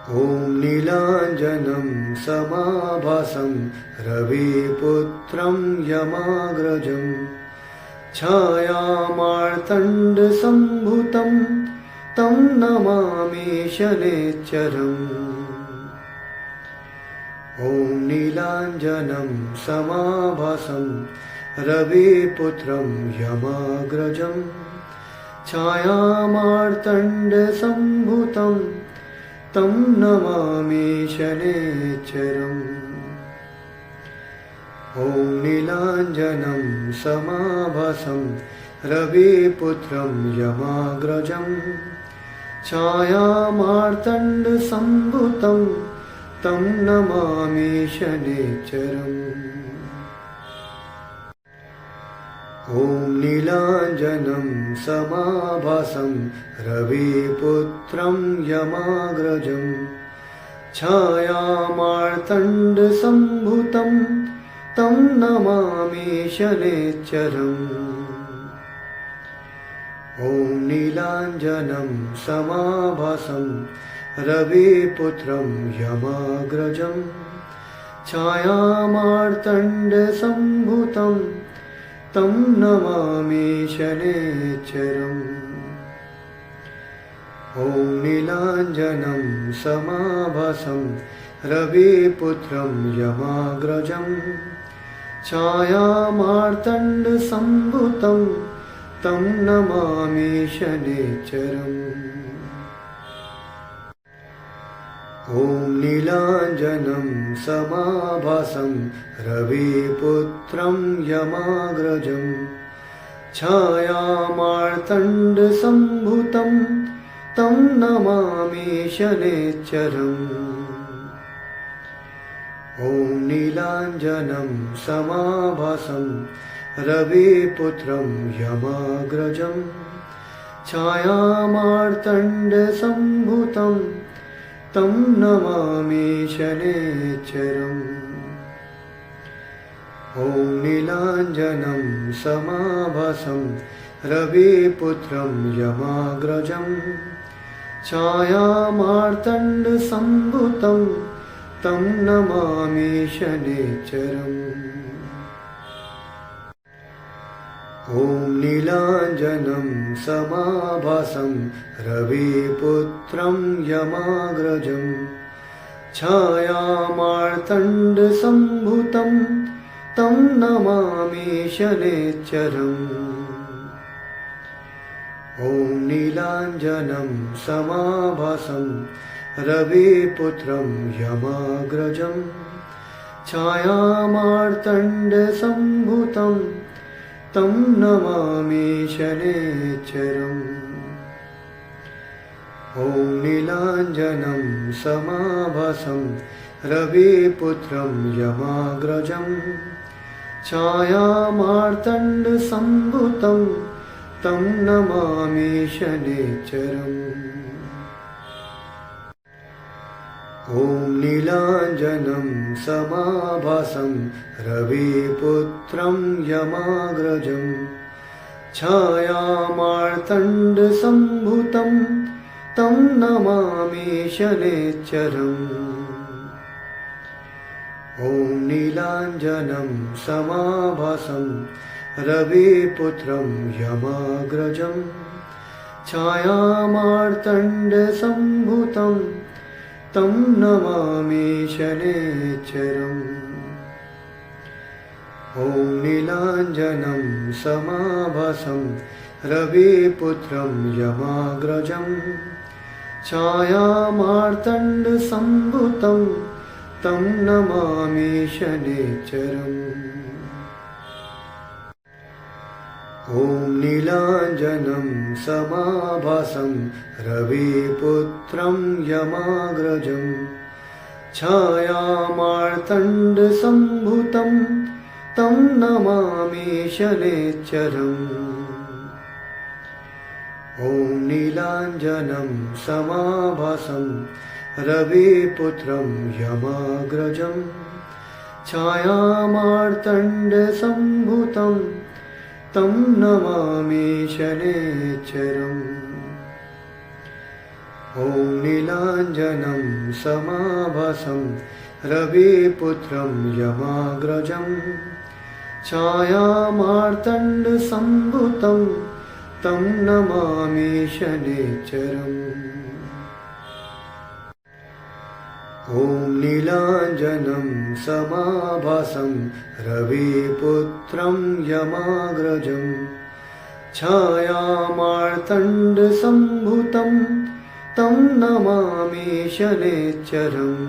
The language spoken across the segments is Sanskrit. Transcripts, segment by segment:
ॐ नीलाञ्जनं समाभासं रविपुत्रं यमाग्रजं छायामार्तण्डसम्भूतं तं नमामि शनैश्चरम्। ॐ नीलाञ्जनं समाभासं रविपुत्रं यमाग्रजं छायामार्तण्डसम्भूतं तं नमामि शनैश्चरम्। ॐ नीलाञ्जनं समाभासं रविपुत्रं यमाग्रजं छायामार्तण्डसम्भूतं तं नमामि शनैश्चरम्। ॐ नीलाञ्जनं समाभासं रविपुत्रं यमाग्रजं छायामार्तण्डसम्भूतं तं नमामि शनैश्चरम्। ॐ नीलाञ्जनं समाभासं रविपुत्रं यमाग्रजं छायामार्तण्डसम्भूतं तं नमामि शनैश्चरम्। ॐ नीलाञ्जनं समाभासं रविपुत्रं यमाग्रजं छायामार्तण्डसम्भूतं तं नमामि शनैश्चरम्। ॐ नीलाञ्जनं समाभासं रविपुत्रं यमाग्रजं छायामार्तण्डसम्भूतं तं नमामि शनैश्चरम्। ॐ नीलाञ्जनं समाभासं रविपुत्रं यमाग्रजं छायामार्तण्डसम्भूतं तं नमामि शनैश्चरम्। ॐ नीलाञ्जनं समाभासं रविपुत्रं यमाग्रजं छायामार्तण्डसम्भूतं तं नमामि शनैश्चरम्। ॐ नीलाञ्जनं समाभासं रविपुत्रं यमाग्रजं छायामार्तण्डसम्भूतं तं नमामि शनैश्चरम्। ॐ नीलाञ्जनं समाभासं रविपुत्रं यमाग्रजं छायामार्तण्डसम्भूतं तं नमामि शनैश्चरम्। ॐ नीलाञ्जनं समाभासं रविपुत्रं यमाग्रजं छायामार्तण्डसम्भूतं तं नमामि शनैश्चरम्। ॐ नीलाञ्जनं समाभासं रविपुत्रं यमाग्रजं छायामार्तण्डसम्भूतं तं नमामि शनैश्चरम्। ॐ नीलाञ्जनं समाभासं रविपुत्रं यमाग्रजं छायामार्तण्डसम्भूतं तं नमामि शनैश्चरम्। ॐ नीलाञ्जनं समाभासं रविपुत्रं यमाग्रजं छायामार्तण्डसम्भूतं तं नमामि शनैश्चरम्। ॐ नीलाञ्जनं समाभासं रविपुत्रं यमाग्रजं छायामार्तण्डसम्भूतं तं नमामि शनैश्चरम्। ॐ नीलाञ्जनं समाभासं रविपुत्रं यमाग्रजं छायामार्तण्डसम्भूतं तं नमामि शनैश्चरम्। ॐ नीलाञ्जनं समाभासं रविपुत्रं यमाग्रजं छायामार्तण्डसम्भूतं तं नमामि शनैश्चरम्। ॐ नीलाञ्जनं समाभासं रविपुत्रं यमाग्रजं छायामार्तण्डसम्भूतं तं नमामि शनैश्चरम्।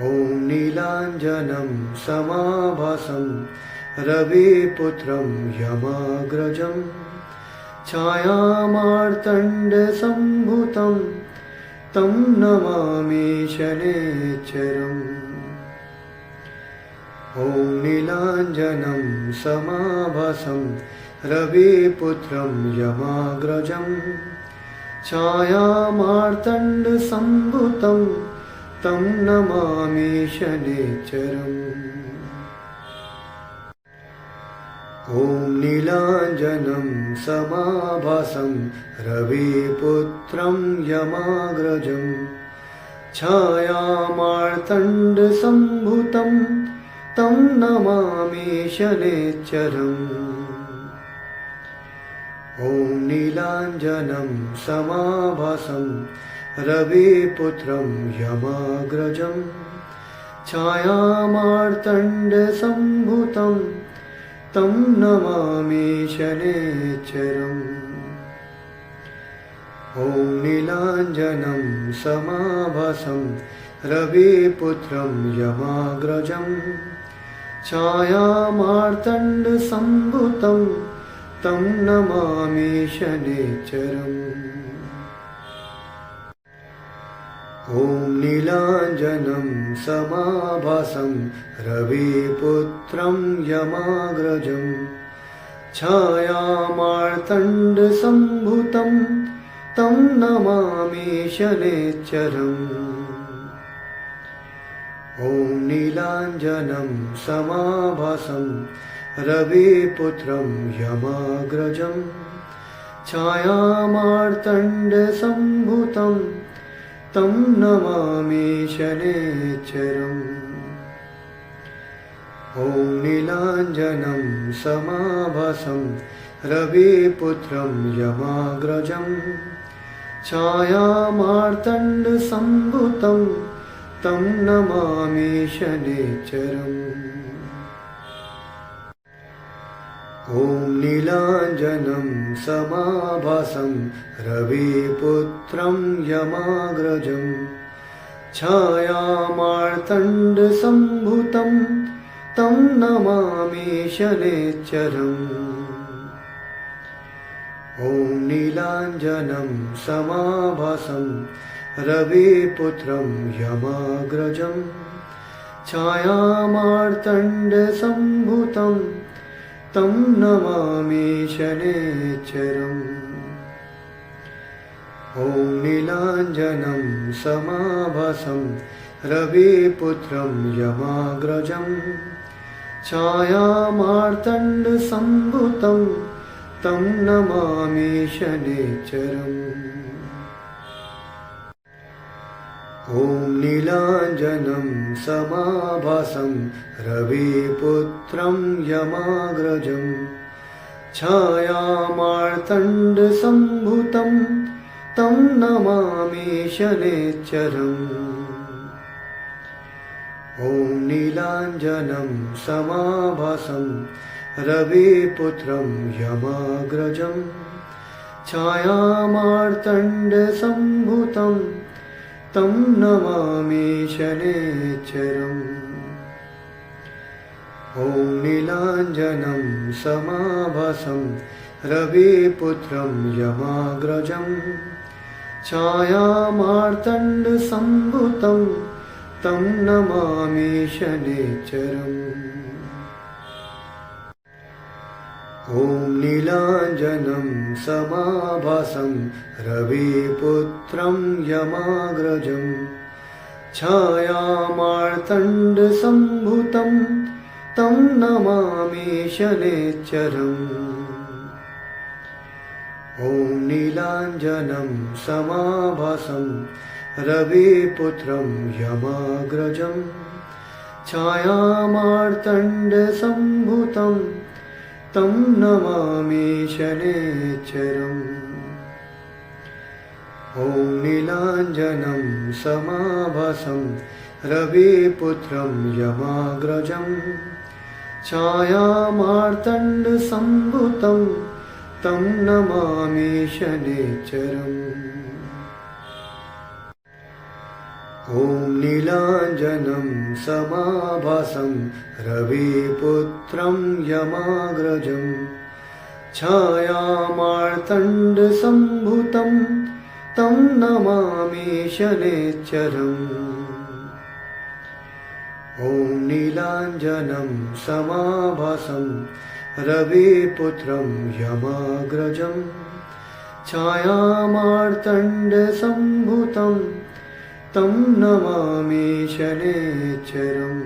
ॐ नीलाञ्जनं समाभासं रविपुत्रं यमाग्रजं छायामार्तण्डसम्भूतं तं नमामि शनैश्चरम्। ॐ नीलाञ्जनं समाभासं रविपुत्रं यमाग्रजं छायामार्तण्डसम्भूतं तं नमामि शनैश्चरम्। ॐ नीलाञ्जनं समाभासं रविपुत्रं यमाग्रजं छायामार्तण्डसम्भूतं तं नमामि शनैश्चरम्। ॐ नीलाञ्जनं समाभासं रविपुत्रं यमाग्रजं छायामार्तण्डसम्भूतं तं नमामि शनैश्चरम्। ॐ नीलाञ्जनं समाभासं रविपुत्रं यमाग्रजं छायामार्तण्डसम्भूतं तं नमामि शनैश्चरम्। ॐ नीलाञ्जनं समाभासं रविपुत्रं यमाग्रजं छायामार्तण्डसम्भूतं तं नमामि शनैश्चरम्। ॐ नीलाञ्जनं समाभासं रविपुत्रं यमाग्रजं छायामार्तण्डसम्भूतं तं नमामि शनैश्चरम्। ॐ नीलाञ्जनं समाभासं रविपुत्रं यमाग्रजं छायामार्तण्डसम्भूतं तं नमामि शनैश्चरम्। ॐ नीलाञ्जनं समाभासं रविपुत्रं यमाग्रजं छायामार्तण्डसम्भूतं तं नमामि शनैश्चरम्। ॐ नीलाञ्जनं समाभासं रविपुत्रं यमाग्रजं छायामार्तण्डसम्भूतं तं नमामि शनैश्चरम्। ॐ नीलाञ्जनं समाभासं रविपुत्रं यमाग्रजं छायामार्तण्डसम्भूतं तं नमामि शनैश्चरम्। ॐ नीलाञ्जनं समाभासं रविपुत्रं यमाग्रजं छायामार्तण्डसम्भूतं तं नमामि शनैश्चरम्। ॐ नीलाञ्जनं समाभासं रविपुत्रं यमाग्रजं छायामार्तण्डसम्भूतं तं नमामि शनैश्चरम्। ॐ नीलाञ्जनं समाभासं रविपुत्रं यमाग्रजं छायामार्तण्डसम्भूतं तं नमामि शनैश्चरम्। ॐ नीलाञ्जनं समाभासं रविपुत्रं यमाग्रजं छायामार्तण्डसम्भूतं तं नमामि शनैश्चरम्। ॐ नीलाञ्जनं समाभासं रविपुत्रं यमाग्रजं छायामार्तण्डसम्भूतं तं नमामि शनैश्चरम् ॐ नीलाञ्जनं समाभासं रविपुत्रं यमाग्रजं छायामार्तण्डसम्भूतं तं नमामि शनैश्चरम् ॐ नीलाञ्जनं समाभासं रविपुत्रं यमाग्रजं छायामार्तण्डसम्भूतं तं नमामि शनैश्चरम् ॐ नीलाञ्जनं समाभासं रविपुत्रं यमाग्रजं छायामार्तण्डसम्भूतं तं नमामि शनैश्चरम्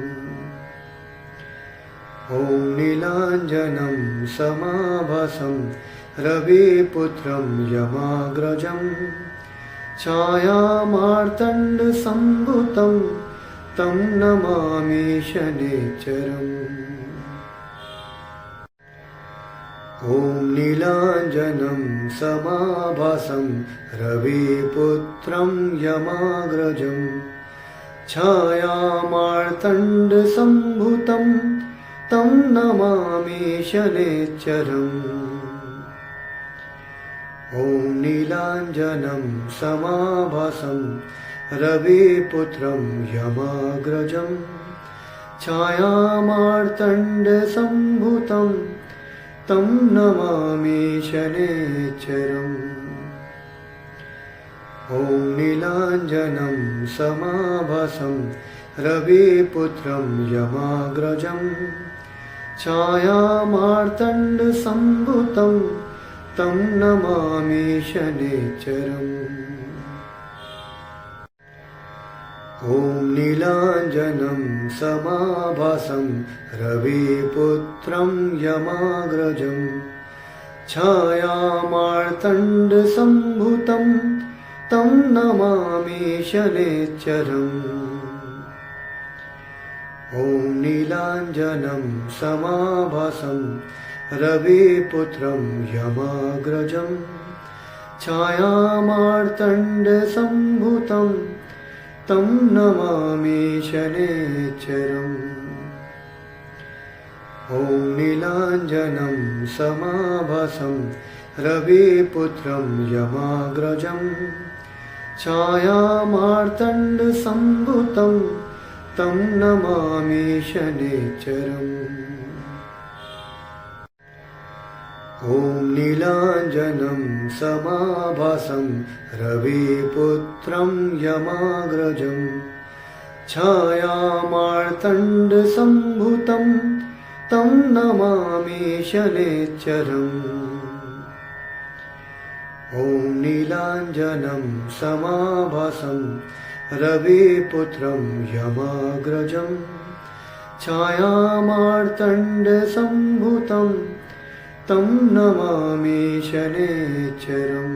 ॐ नीलाञ्जनं समाभासं रविपुत्रं यमाग्रजं छायामार्तण्डसम्भूतं तं नमामि शनैश्चरम् ॐ नीलाञ्जनं समाभासं रविपुत्रं यमाग्रजं छायामार्तण्डसम्भूतं तं नमामि शनैश्चरम् ॐ नीलाञ्जनं समाभासं रविपुत्रं यमाग्रजं छायामार्तण्डसम्भूतं तं नमामि शनैश्चरम् ॐ नीलाञ्जनं समाभासं रविपुत्रं यमाग्रजं छायामार्तण्डसम्भूतं तं नमामि शनैश्चरम् ॐ नीलाञ्जनं समाभासं रविपुत्रं यमाग्रजं छायामार्तण्डसम्भूतं तं नमामि शनैश्चरम् ॐ नीलाञ्जनं समाभासं रविपुत्रं यमाग्रजं छायामार्तण्डसम्भूतं तं नमामि शनैश्चरम् ॐ नीलाञ्जनं समाभासं रविपुत्रं यमाग्रजं छायामार्तण्डसम्भूतं तं नमामि शनैश्चरम् ॐ नीलाञ्जनं समाभासं रविपुत्रं यमाग्रजं छायामार्तण्डसम्भूतं तं नमामि शनैश्चरम् ॐ नीलाञ्जनं समाभासं रविपुत्रं यमाग्रजं छायामार्तण्डसम्भूतं तं नमामि शनैश्चरम्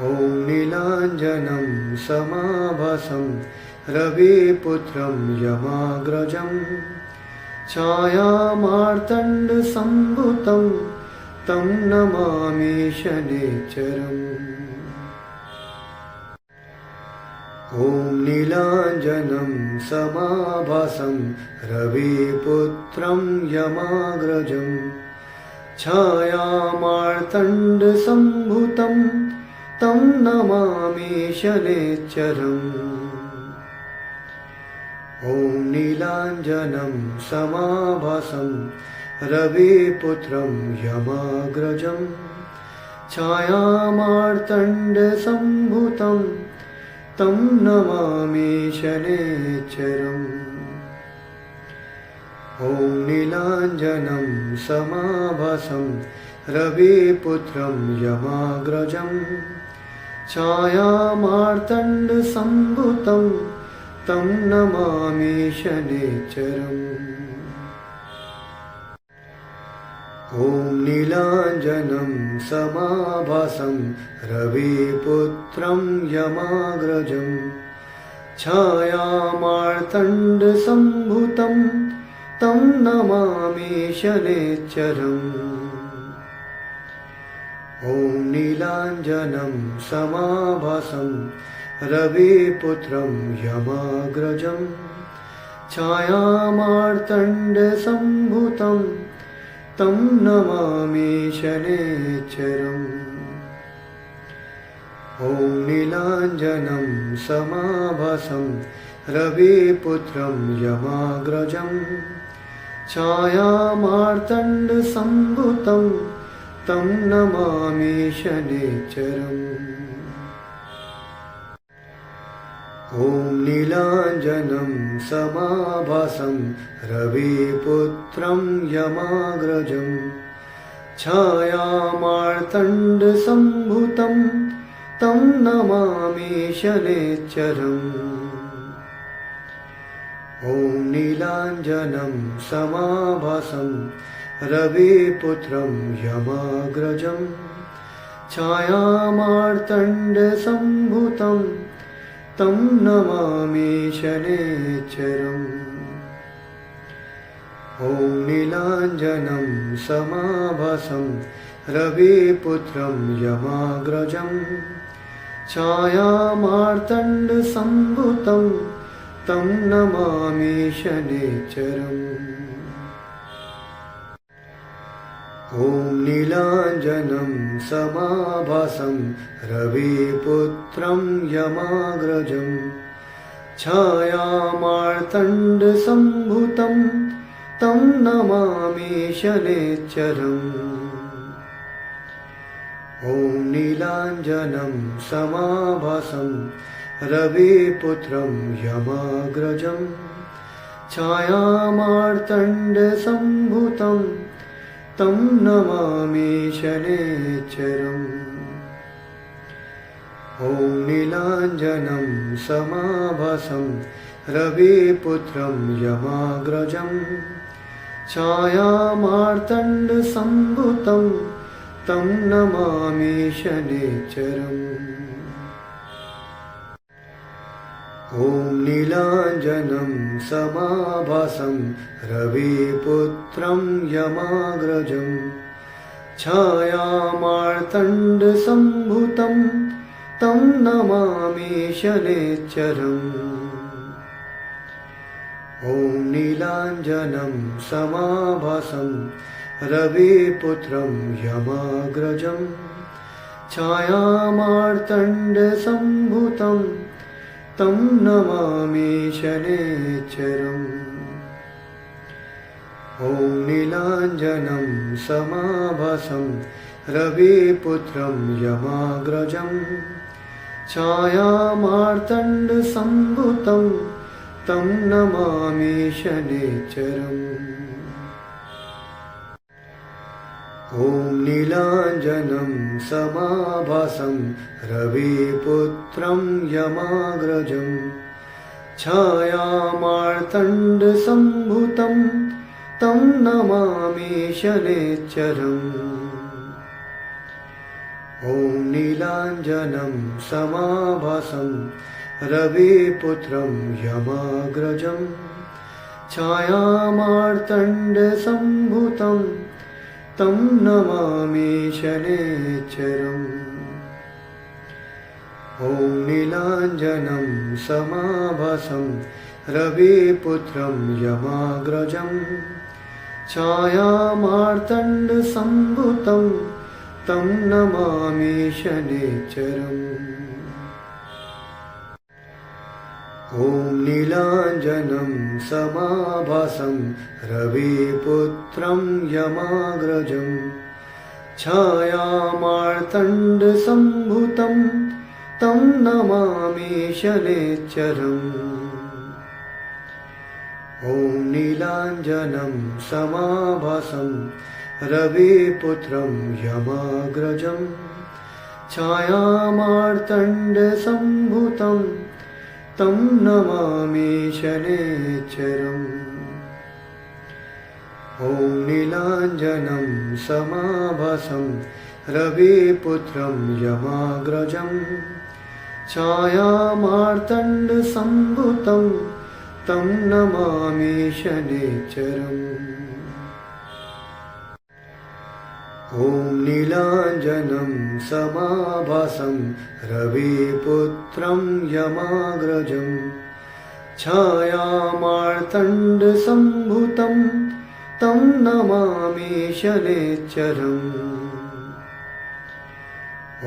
ॐ नीलाञ्जनं समाभासं रविपुत्रं यमाग्रजं छायामार्तण्डसम्भूतं तं नमामि शनैश्चरम् ॐ नीलाञ्जनं समाभासं रविपुत्रं यमाग्रजं छायामार्तण्डसम्भूतं तं नमामि शनैश्चरम् ॐ नीलाञ्जनं समाभासं रविपुत्रं यमाग्रजं छायामार्तण्डसम्भूतं तं नमामि शनैश्चरम् ॐ नीलाञ्जनं समाभासं रविपुत्रं यमाग्रजं छायामार्तण्डसम्भूतं तं नमामि शनैश्चरम् ॐ ॐ नीलाञ्जनं समाभासं रविपुत्रं यमाग्रजं छायामार्तण्डसम्भूतं तं नमामि शनैश्चरम्। ॐ नीलाञ्जनं समाभासं रविपुत्रं यमाग्रजं छायामार्तण्डसम्भूतं तं नमामि शनैश्चरम्। ॐ नीलाञ्जनं समाभासं रविपुत्रं यमाग्रजं छायामार्तण्डसम्भूतं तं नमामि शनैश्चरम्। ॐ नीलाञ्जनं समाभासं रविपुत्रं यमाग्रजं छायामार्तण्डसम्भूतं तं नमामि शनैश्चरम्। ॐ नीलाञ्जनं समाभासं रविपुत्रं यमाग्रजं छायामार्तण्डसम्भूतं तं नमामि शनैश्चरम्। ॐ नीलाञ्जनं समाभासं रविपुत्रं यमाग्रजं छायामार्तण्डसम्भूतं तं नमामि शनैश्चरम्। ॐ नीलाञ्जनं समाभासं रविपुत्रं यमाग्रजं छायामार्तण्डसम्भूतं तं नमामि शनैश्चरम्। ॐ नीलाञ्जनं समाभासं रविपुत्रं यमाग्रजं छायामार्तण्डसम्भूतं तं नमामि शनैश्चरम्। ॐ नीलाञ्जनं समाभासं रविपुत्रं यमाग्रजं छायामार्तण्डसम्भूतं तं नमामि शनैश्चरम्। ॐ नीलाञ्जनं समाभासं रविपुत्रं यमाग्रजं छायामार्तण्डसम्भूतं तं नमामि शनैश्चरम्। ॐ नीलाञ्जनं समाभासं रविपुत्रं यमाग्रजं छायामार्तण्डसम्भूतं तं नमामि शनैश्चरम्। ॐ नीलाञ्जनं समाभासं रविपुत्रं यमाग्रजं छायामार्तण्डसम्भूतं तं नमामि शनैश्चरम्। ॐ नीलाञ्जनं समाभासं रविपुत्रं यमाग्रजं छायामार्तण्डसम्भूतं तं नमामि शनैश्चरम्। ॐ नीलाञ्जनं समाभासं रविपुत्रं यमाग्रजं छायामार्तण्डसम्भूतं तं नमामि शनैश्चरम्। ॐ नीलाञ्जनं समाभासं रविपुत्रं यमाग्रजं छायामार्तण्डसम्भूतं तं नमामि शनैश्चरम्। ॐ नीलाञ्जनं समाभासं रविपुत्रं यमाग्रजं छायामार्तण्डसम्भूतं तं नमामि शनैश्चरम्। ॐ नीलाञ्जनं समाभासं रविपुत्रं यमाग्रजं छायामार्तण्डसम्भूतं तं नमामि शनैश्चरम्। ॐ ॐ नीलाञ्जनं समाभासं रविपुत्रं यमाग्रजं छायामार्तण्डसम्भूतं तं नमामि शनैश्चरम्। ॐ नीलाञ्जनं समाभासं रविपुत्रं यमाग्रजं छायामार्तण्डसम्भूतं तं नमामि शनैश्चरम्।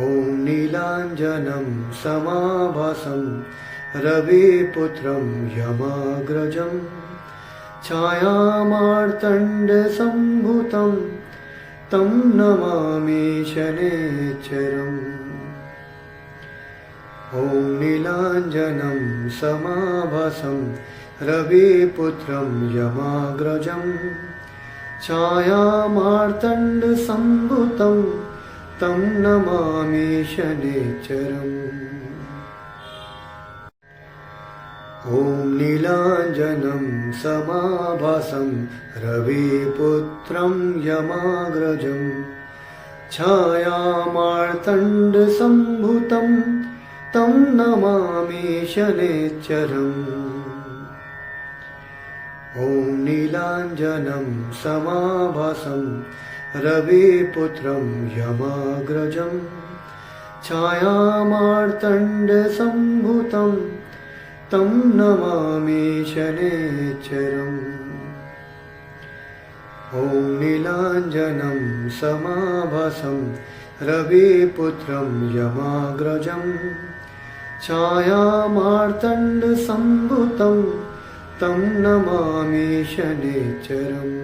ॐ नीलाञ्जनं समाभासं रविपुत्रं यमाग्रजं छायामार्तण्डसम्भूतं तं नमामि शनैश्चरम्। ॐ नीलाञ्जनं समाभासं रविपुत्रं यमाग्रजं छायामार्तण्डसम्भूतं तं नमामि शनैश्चरम्। ॐ नीलाञ्जनं समाभासं रविपुत्रं यमाग्रजं छायामार्तण्डसम्भूतं तं नमामि शनैश्चरम्। ॐ नीलाञ्जनं समाभासं रविपुत्रं यमाग्रजं छायामार्तण्डसम्भूतं तं नमामि शनैश्चरम्। ॐ नीलाञ्जनं समाभासं रविपुत्रं यमाग्रजं छायामार्तण्डसम्भूतं तं नमामि शनैश्चरम्।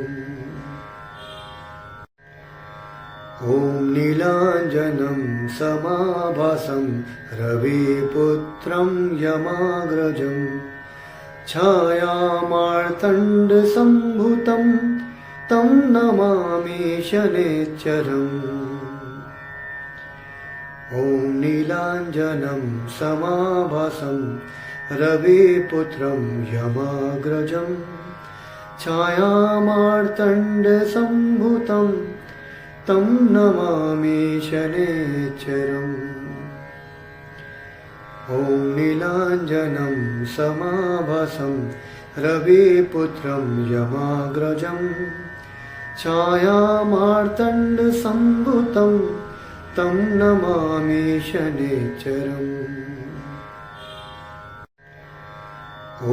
ॐ नीलाञ्जनं समाभासं रविपुत्रं यमाग्रजं छायामार्तण्डसम्भूतं तं नमामि शनैश्चरम्। ॐ नीलाञ्जनं समाभासं रविपुत्रं यमाग्रजं छायामार्तण्डसम्भूतं तं नमामि शनैश्चरम्। ॐ नीलाञ्जनं समाभासं रविपुत्रं यमाग्रजं छायामार्तण्डसम्भूतं तं नमामि शनैश्चरम्।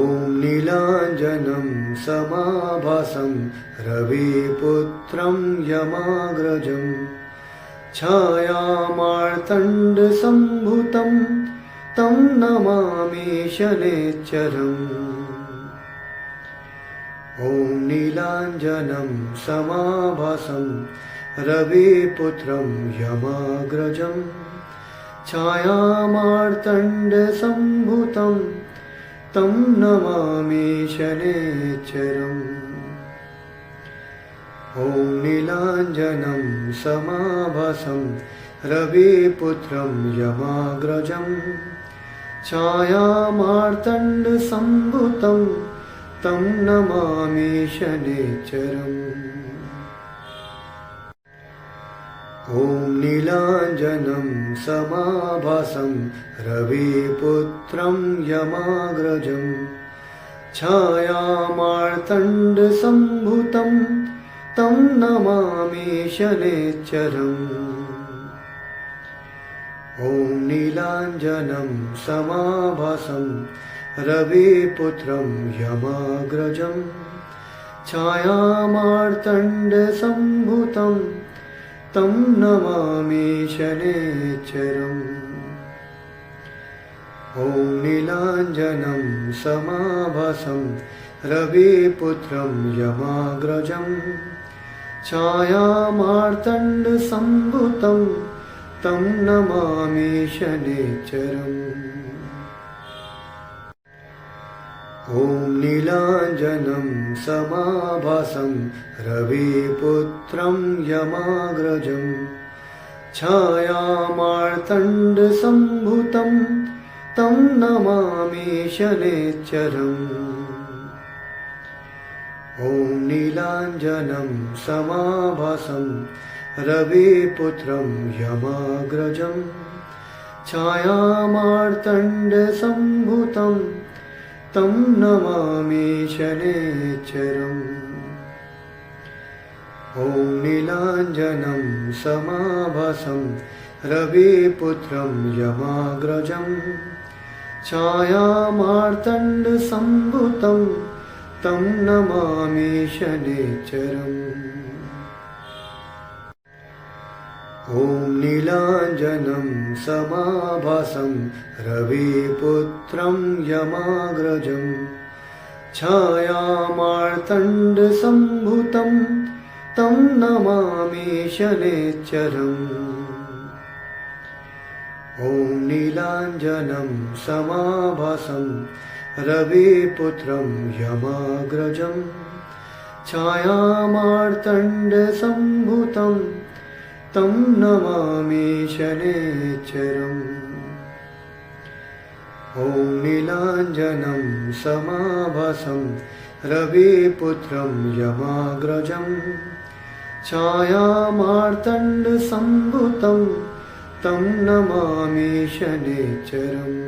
ॐ नीलाञ्जनं समाभासं रविपुत्रं यमाग्रजं छायामार्तण्डसम्भूतं तं नमामि शनैश्चरम्। ॐ नीलाञ्जनं समाभासं रविपुत्रं यमाग्रजं छायामार्तण्डसम्भूतं तं नमामि शनैश्चरम्। ॐ नीलाञ्जनं समाभासं रविपुत्रं यमाग्रजं छायामार्तण्डसम्भूतं तं नमामि शनैश्चरम्। ॐ नीलाञ्जनं समाभासं रविपुत्रं यमाग्रजं छायामार्तण्डसम्भूतं तं नमामि शनैश्चरम्। ॐ नीलाञ्जनं समाभासं रविपुत्रं यमाग्रजं छायामार्तण्डसम्भूतं तं नमामि शनैश्चरम्। ॐ नीलाञ्जनं समाभासं रविपुत्रं यमाग्रजं छायामार्तण्डसम्भूतं तं नमामि शनैश्चरम्। ॐ नीलाञ्जनं समाभासं रविपुत्रं यमाग्रजं छायामार्तण्डसम्भूतं तं नमामि शनैश्चरम्। ॐ ॐ नीलाञ्जनं समाभासं रविपुत्रं यमाग्रजं छायामार्तण्डसम्भूतं तं नमामि शनैश्चरम् ॐ नीलाञ्जनं समाभासं रविपुत्रं यमाग्रजं छायामार्तण्डसम्भूतं तं नमामि शनैश्चरम् ॐ नीलाञ्जनं समाभासं रविपुत्रं यमाग्रजं छायामार्तण्डसम्भूतं तं नमामि शनैश्चरम् ॐ नीलाञ्जनं समाभासं रविपुत्रं यमाग्रजं छायामार्तण्डसम्भूतं तं नमामि शनैश्चरम् ॐ नीलाञ्जनं समाभासं रविपुत्रं यमाग्रजं छायामार्तण्डसम्भूतं तं नमामि शनैश्चरम्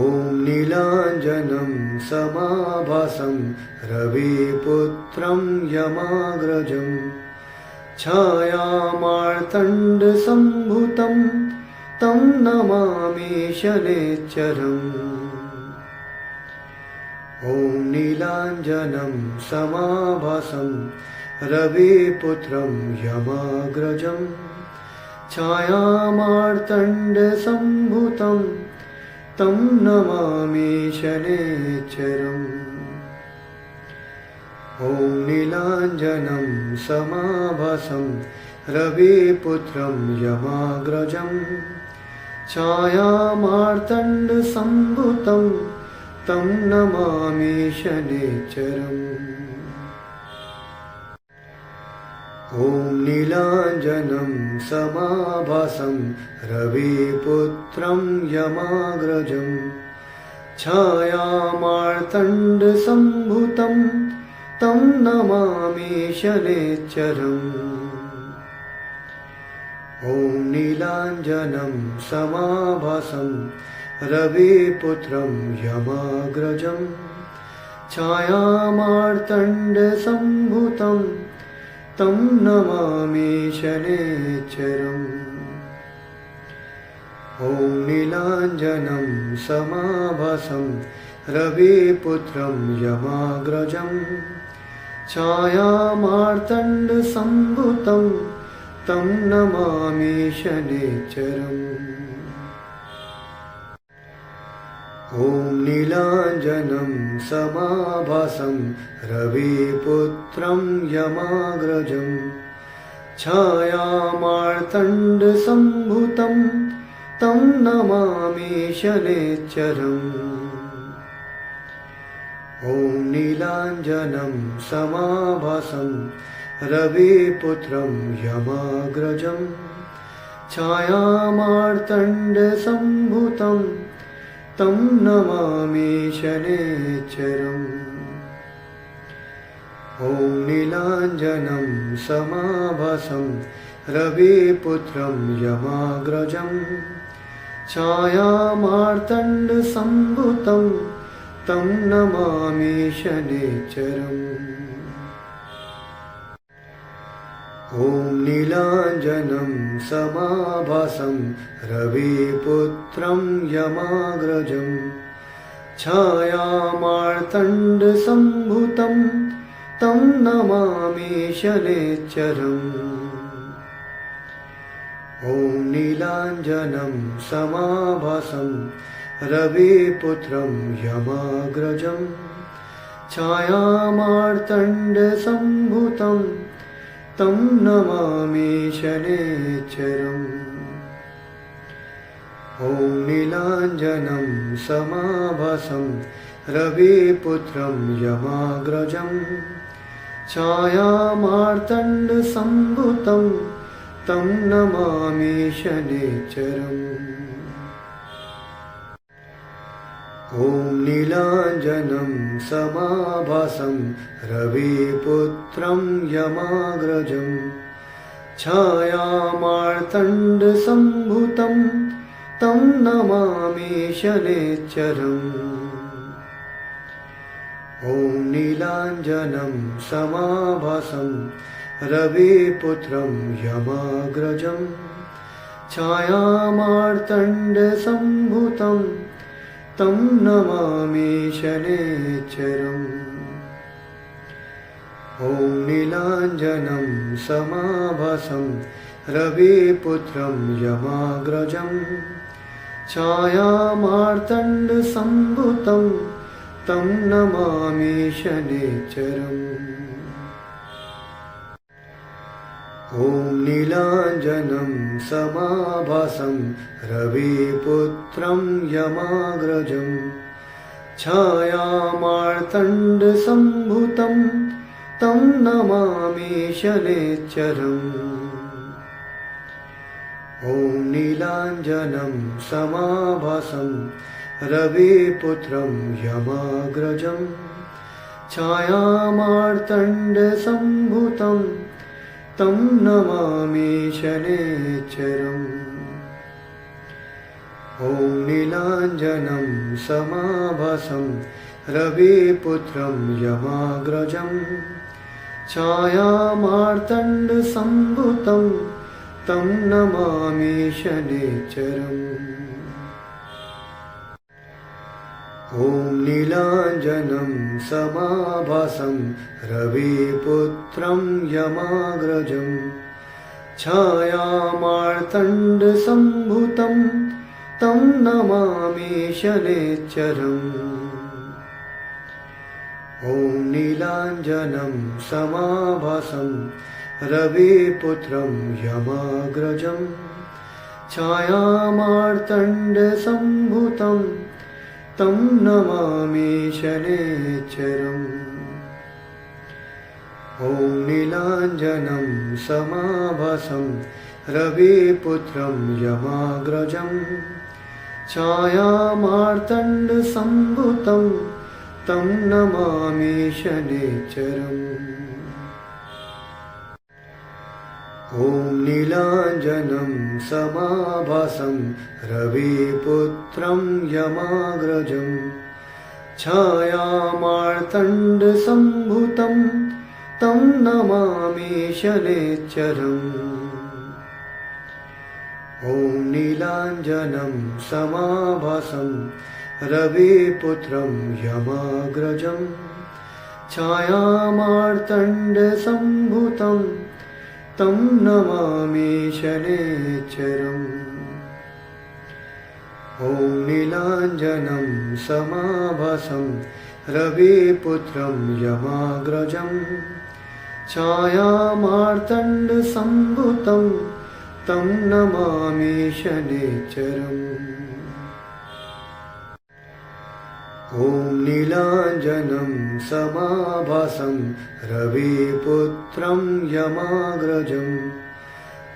ॐ नीलाञ्जनं समाभासं रविपुत्रं यमाग्रजं छायामार्तण्डसम्भूतं तं नमामि शनैश्चरम् ॐ नीलाञ्जनं समाभासं रविपुत्रं यमाग्रजं छायामार्तण्डसम्भूतं तं नमामि शनैश्चरम् ॐ नीलाञ्जनं समाभासं रविपुत्रं यमाग्रजं छायामार्तण्डसम्भूतं तं नमामि शनैश्चरम् ॐ नीलाञ्जनं समाभासं रविपुत्रं यमाग्रजं छायामार्तण्डसम्भूतं तं नमामि शनैश्चरम् ॐ नीलाञ्जनं समाभासं रविपुत्रं यमाग्रजं छायामार्तण्डसम्भूतं तं नमामि शनैश्चरम् ॐ नीलाञ्जनं समाभासं रविपुत्रं यमाग्रजं छायामार्तण्डसम्भूतं तं नमामि शनैश्चरम् ॐ नीलाञ्जनं समाभासं रविपुत्रं यमाग्रजं छायामार्तण्डसम्भूतं तं नमामि शनैश्चरम् ॐ नीलाञ्जनं समाभासं रविपुत्रं यमाग्रजं छायामार्तण्डसम्भूतं तं नमामि शनैश्चरम् ॐ नीलाञ्जनं समाभासं रविपुत्रं यमाग्रजं छायामार्तण्डसम्भूतं तं नमामि शनैश्चरम् ॐ नीलाञ्जनं समाभासं रविपुत्रं यमाग्रजं छायामार्तण्डसम्भूतं तं नमामि शनैश्चरम् ॐ नीलाञ्जनं समाभासं रविपुत्रं यमाग्रजं छायामार्तण्डसम्भूतं तं नमामि शनैश्चरम् ॐ नीलाञ्जनं समाभासं रविपुत्रं यमाग्रजं छायामार्तण्डसम्भूतं तं नमामि शनैश्चरम् ॐ नीलाञ्जनं समाभासं रविपुत्रं यमाग्रजं छायामार्तण्डसम्भूतं तं नमामि शनैश्चरम्। ॐ नीलाञ्जनं समाभासं रविपुत्रं यमाग्रजं छायामार्तण्डसम्भूतं तं नमामि शनैश्चरम्। ॐ नीलाञ्जनं समाभासं रविपुत्रं यमाग्रजं छायामार्तण्डसम्भूतं तं नमामि शनैश्चरम्। ॐ नीलाञ्जनं समाभासं रविपुत्रं यमाग्रजं छायामार्तण्डसम्भूतं तं नमामि शनैश्चरम्। ॐ नीलाञ्जनं समाभासं रविपुत्रं यमाग्रजं छायामार्तण्डसम्भूतं तं नमामि शनैश्चरम्। ॐ नीलाञ्जनं समाभासं रविपुत्रं यमाग्रजं छायामार्तण्डसम्भूतं तं नमामि शनैश्चरम्। ॐ नीलाञ्जनं समाभासं रविपुत्रं यमाग्रजं छायामार्तण्डसम्भूतं तं नमामि शनैश्चरम्। ॐ नीलाञ्जनं समाभासं रविपुत्रं यमाग्रजं छायामार्तण्डसम्भूतं तं नमामि शनैश्चरम्। ॐ नीलाञ्जनं समाभासं रविपुत्रं यमाग्रजं छायामार्तण्डसम्भूतं तं नमामि शनैश्चरम्। ॐ नीलाञ्जनं समाभासं रविपुत्रं यमाग्रजं छायामार्तण्डसम्भूतं तं नमामि शनैश्चरम्। ॐ नीलाञ्जनं समाभासं रविपुत्रं यमाग्रजं छायामार्तण्डसम्भूतं तं नमामि शनैश्चरम्। ॐ नीलाञ्जनं समाभासं रविपुत्रं यमाग्रजं छायामार्तण्डसम्भूतं तं नमामि शनैश्चरम्। ॐ नीलाञ्जनं समाभासं रविपुत्रं यमाग्रजं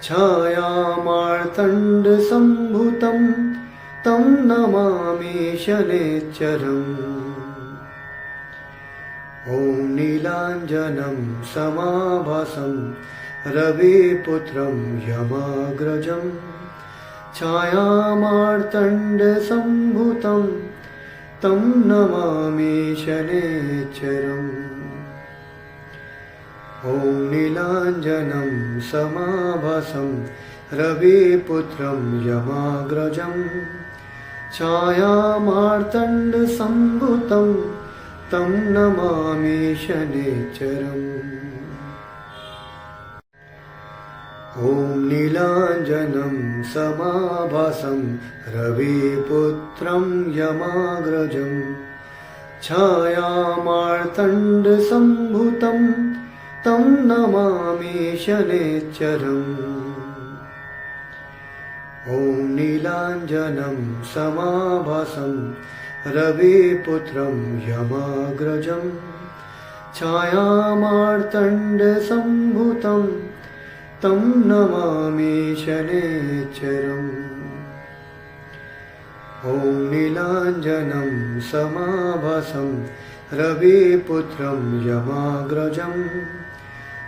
छायामार्तण्डसम्भूतं तं नमामि शनैश्चरम्। ॐ नीलाञ्जनं समाभासं रविपुत्रं यमाग्रजं छायामार्तण्डसम्भूतं तं नमामि शनैश्चरम्। ॐ नीलाञ्जनं समाभासं रविपुत्रं यमाग्रजं छायामार्तण्डसम्भूतं तं नमामि शनैश्चरम्। ॐ नीलाञ्जनं समाभासं रविपुत्रं यमाग्रजं छायामार्तण्डसम्भूतं तं नमामि शनैश्चरम्। ॐ नीलाञ्जनं समाभासं रविपुत्रं यमाग्रजं छायामार्तण्डसम्भूतं तं नमामि शनैश्चरम्। ॐ नीलाञ्जनं समाभासं रविपुत्रं यमाग्रजं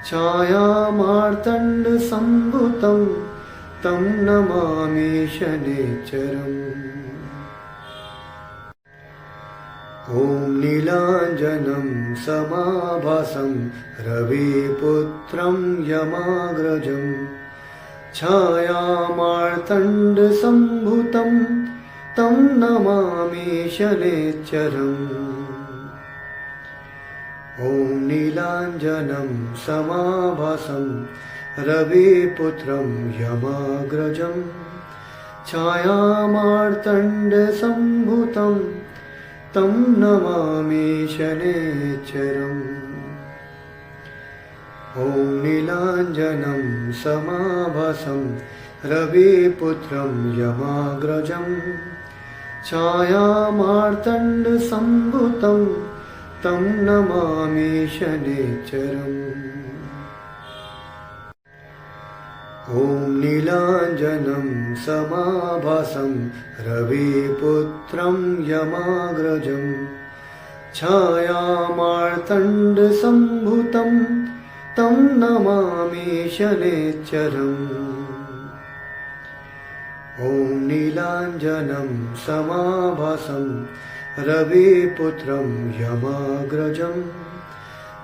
छायामार्तण्डसम्भूतं तं नमामि शनैश्चरम्। ॐ नीलाञ्जनं समाभासं रविपुत्रं यमाग्रजं छायामार्तण्डसम्भूतं तं नमामि शनैश्चरम्। ॐ नीलाञ्जनं समाभासं रविपुत्रं यमाग्रजं छायामार्तण्डसम्भूतं तं नमामि शनैश्चरम्। ॐ नीलाञ्जनं समाभासं रविपुत्रं यमाग्रजं छायामार्तण्डसम्भूतं तं नमामि शनैश्चरम्। ॐ नीलाञ्जनं समाभासं रविपुत्रं यमाग्रजं छायामार्तण्डसम्भूतं तं नमामि शनैश्चरम्। ॐ नीलाञ्जनं समाभासं रविपुत्रं यमाग्रजं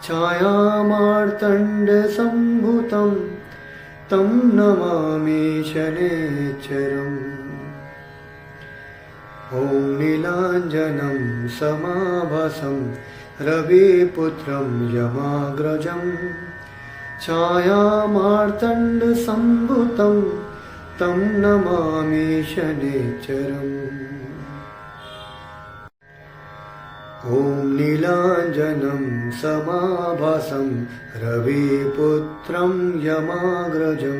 छायामार्तण्डसम्भूतं तं नमामि शनैश्चरम्। ॐ नीलाञ्जनं समाभासं रविपुत्रं यमाग्रजं छायामार्तण्डसम्भूतं तं नमामि शनैश्चरम्। ॐ नीलाञ्जनं समाभासं रविपुत्रं यमाग्रजं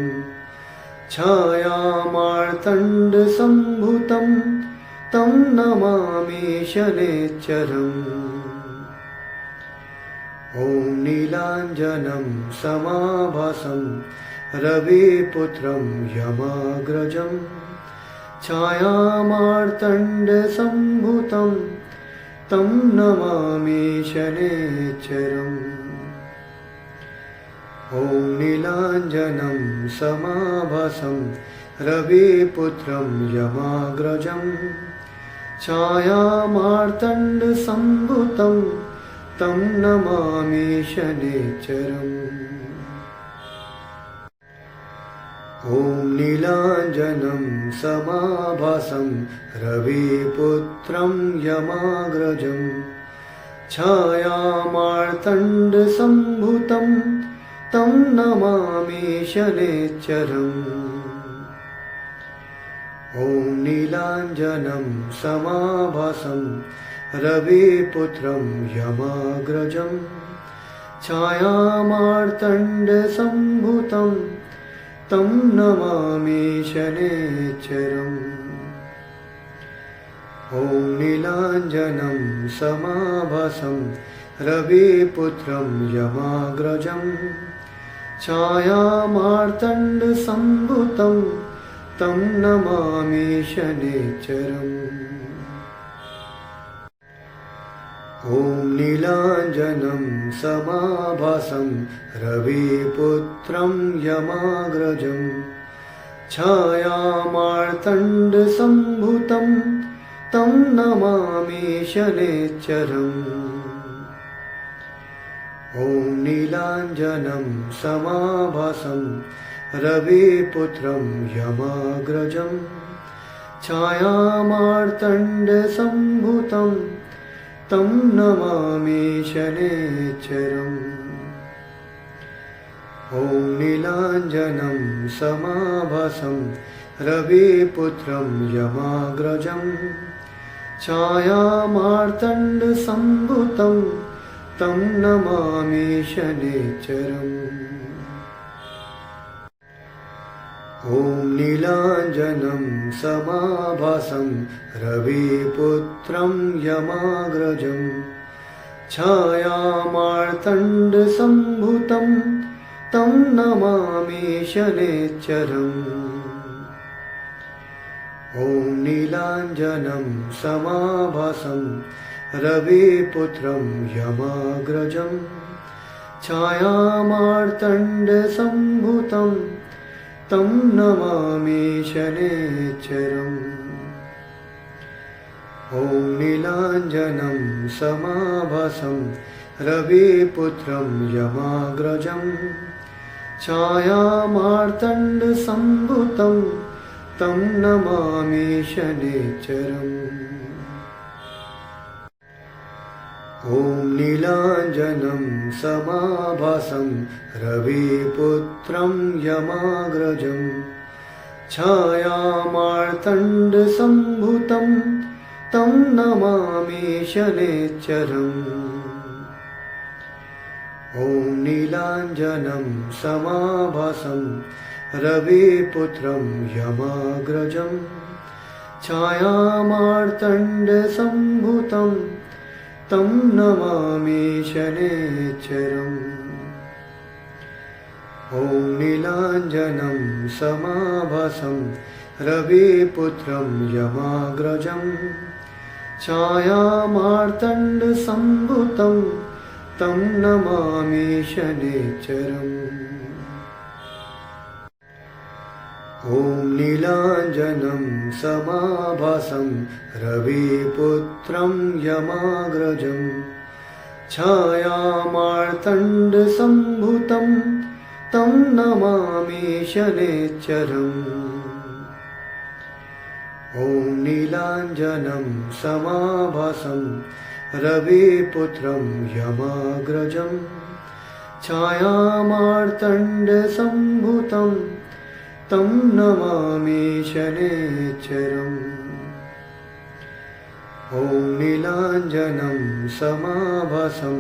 छायामार्तण्डसम्भूतं तं नमामि शनैश्चरम्। ॐ नीलाञ्जनं समाभासं रविपुत्रं यमाग्रजं छायामार्तण्डसम्भूतं तं नमामि शनैश्चरम्। ॐ नीलाञ्जनं समाभासं रविपुत्रं यमाग्रजं छायामार्तण्डसम्भूतं तं नमामि शनैश्चरम्। ॐ नीलाञ्जनं समाभासं रविपुत्रं यमाग्रजं छायामार्तण्डसम्भूतं तं नमामि शनैश्चरम्। ॐ नीलाञ्जनं समाभासं रविपुत्रं यमाग्रजं छायामार्तण्डसम्भूतं तं नमामि शनैश्चरम्। ॐ नीलाञ्जनं समाभासं रविपुत्रं यमाग्रजं छायामार्तण्डसम्भूतं तं नमामि शनैश्चरम्। ॐ नीलाञ्जनं समाभासं रविपुत्रं यमाग्रजं छायामार्तण्डसम्भूतं तं नमामि शनैश्चरम्। ॐ नीलाञ्जनं समाभासं रविपुत्रं यमाग्रजं छायामार्तण्डसम्भूतं तं नमामि शनैश्चरम्। ॐ नीलाञ्जनं समाभासं रविपुत्रं यमाग्रजं छायामार्तण्डसम्भूतं तं नमामि शनैश्चरम्। ॐ नीलाञ्जनं समाभासं रविपुत्रं यमाग्रजं छायामार्तण्डसम्भूतं तं नमामि शनैश्चरम्। ॐ नीलाञ्जनं समाभासं रविपुत्रं यमाग्रजं छायामार्तण्डसम्भूतं तं नमामि शनैश्चरम्। ॐ नीलाञ्जनं समाभासं रविपुत्रं यमाग्रजं छायामार्तण्डसम्भूतं तं नमामि शनैश्चरम्। ॐ नीलाञ्जनं समाभासं रविपुत्रं यमाग्रजं छायामार्तण्डसम्भूतं तं नमामि शनैश्चरम्। ॐ नीलाञ्जनं समाभासं रविपुत्रं यमाग्रजं छायामार्तण्डसम्भूतं तं नमामि शनैश्चरम्। ॐ नीलाञ्जनं समाभासं रविपुत्रं यमाग्रजं छायामार्तण्डसम्भूतं तं नमामि शनैश्चरम्। ॐ नीलाञ्जनं समाभासं रविपुत्रं यमाग्रजं छायामार्तण्डसम्भूतं तं नमामि शनैश्चरम्। ॐ नीलाञ्जनं समाभासं रविपुत्रं यमाग्रजं छायामार्तण्डसम्भूतं तं नमामि शनैश्चरम्। ॐ नीलाञ्जनं समाभासं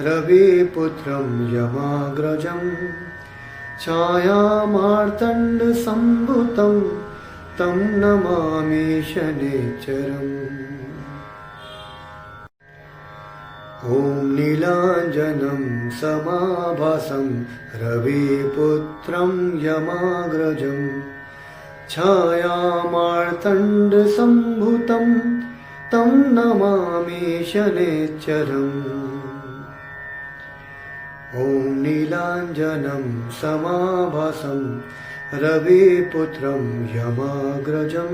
रविपुत्रं यमाग्रजं छायामार्तण्डसम्भूतं तं नमामि शनैश्चरम्। ॐ नीलाञ्जनं समाभासं रविपुत्रं यमाग्रजं छायामार्तण्डसम्भूतं तं नमामि शनैश्चरम्। ॐ नीलाञ्जनं समाभासं रविपुत्रं यमाग्रजं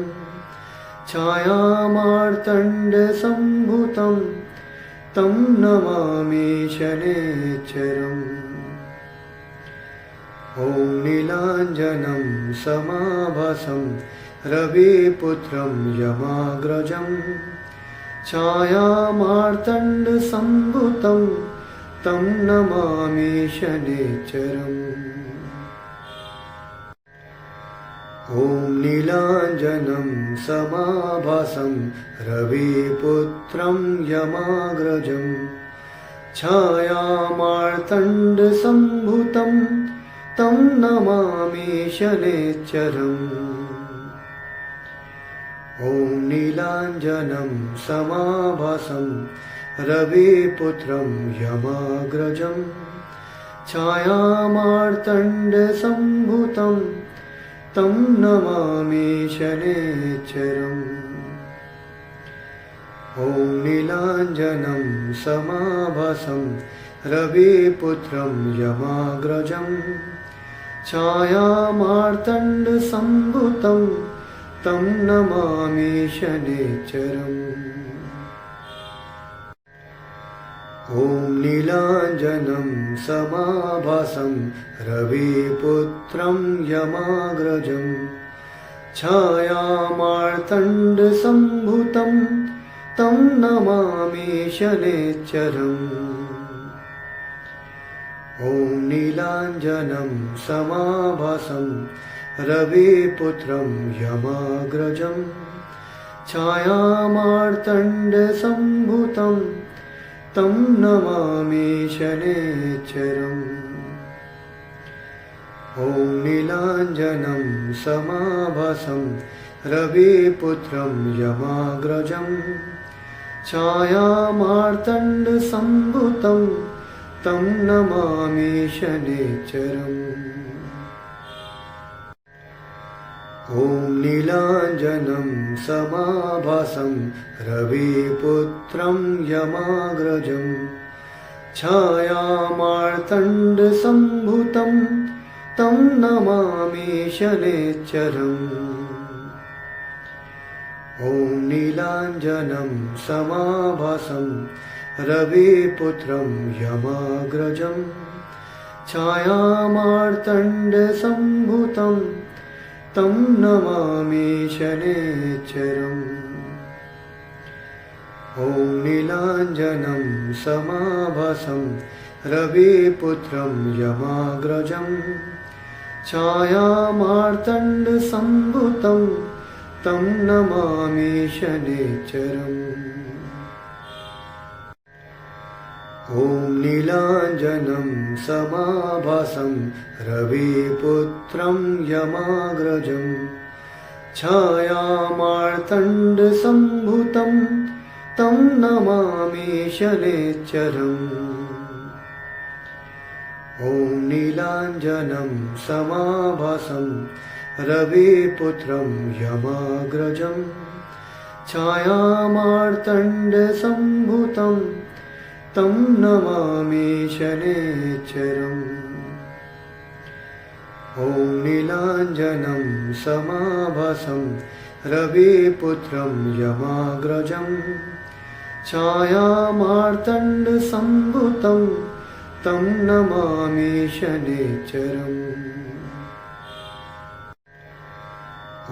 छायामार्तण्डसम्भूतं तं नमामि शनैश्चरम्। ॐ नीलाञ्जनं समाभासं रविपुत्रं यमाग्रजं छायामार्तण्डसम्भूतं तं नमामि शनैश्चरम्। ॐ नीलाञ्जनं समाभासं रविपुत्रं यमाग्रजं छायामार्तण्डसम्भूतं तं नमामि शनैश्चरम्। ॐ नीलाञ्जनं समाभासं रविपुत्रं यमाग्रजं छायामार्तण्डसम्भूतं तं नमामि शनैश्चरम्। ॐ नीलाञ्जनं समाभासं रविपुत्रं यमाग्रजं छायामार्तण्डसम्भूतं तं नमामि शनैश्चरम्। ॐ नीलाञ्जनं समाभासं रविपुत्रं यमाग्रजं छायामार्तण्डसम्भूतं तं नमामि शनैश्चरम्। ॐ नीलाञ्जनं समाभासं रविपुत्रं यमाग्रजं छायामार्तण्डसम्भूतं तं नमामि शनैश्चरम्। ॐ नीलाञ्जनं समाभासं रविपुत्रं यमाग्रजं छायामार्तण्डसम्भूतं तं नमामि शनैश्चरम्। ॐ नीलाञ्जनं समाभासं रविपुत्रं यमाग्रजं छायामार्तण्डसम्भूतं तं नमामि शनैश्चरम्। ॐ नीलाञ्जनं समाभासं रविपुत्रं यमाग्रजं छायामार्तण्डसम्भूतं तं नमामि शनैश्चरम्। ॐ नीलाञ्जनं समाभासं रविपुत्रं यमाग्रजं छायामार्तण्डसम्भूतं तं नमामि शनैश्चरम्। ॐ नीलाञ्जनं समाभासं रविपुत्रं यमाग्रजं छायामार्तण्डसम्भूतं तं नमामि शनैश्चरम्। ॐ नीलाञ्जनं समाभासं रविपुत्रं यमाग्रजं छायामार्तण्डसम्भूतं तं नमामि शनैश्चरम्। ॐ नीलाञ्जनं समाभासं रविपुत्रं यमाग्रजं छायामार्तण्डसम्भूतं तं नमामि शनैश्चरम्।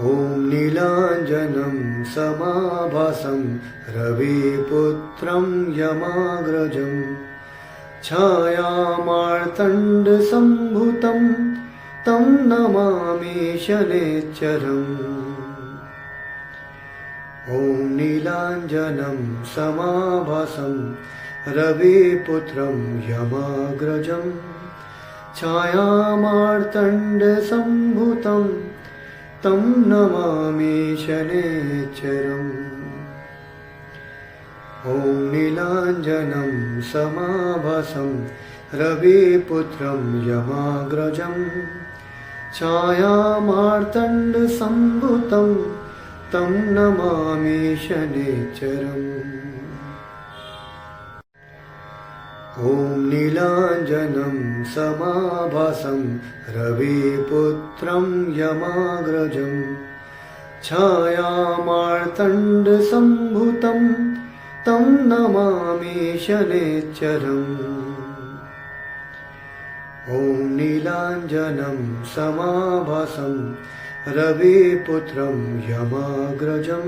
ॐ नीलाञ्जनं समाभासं रविपुत्रं यमाग्रजं छायामार्तण्डसम्भूतं तं नमामि शनैश्चरम्। ॐ नीलाञ्जनं समाभासं रविपुत्रं यमाग्रजं छायामार्तण्डसम्भूतं तं नमामि शनैश्चरम्। ॐ नीलाञ्जनं समाभासं रविपुत्रं यमाग्रजं छायामार्तण्डसम्भूतं तं नमामि शनैश्चरम्। ॐ नीलाञ्जनं समाभासं रविपुत्रं यमाग्रजं छायामार्तण्डसम्भूतं तं नमामि शनैश्चरम्। ॐ नीलाञ्जनं समाभासं रविपुत्रं यमाग्रजं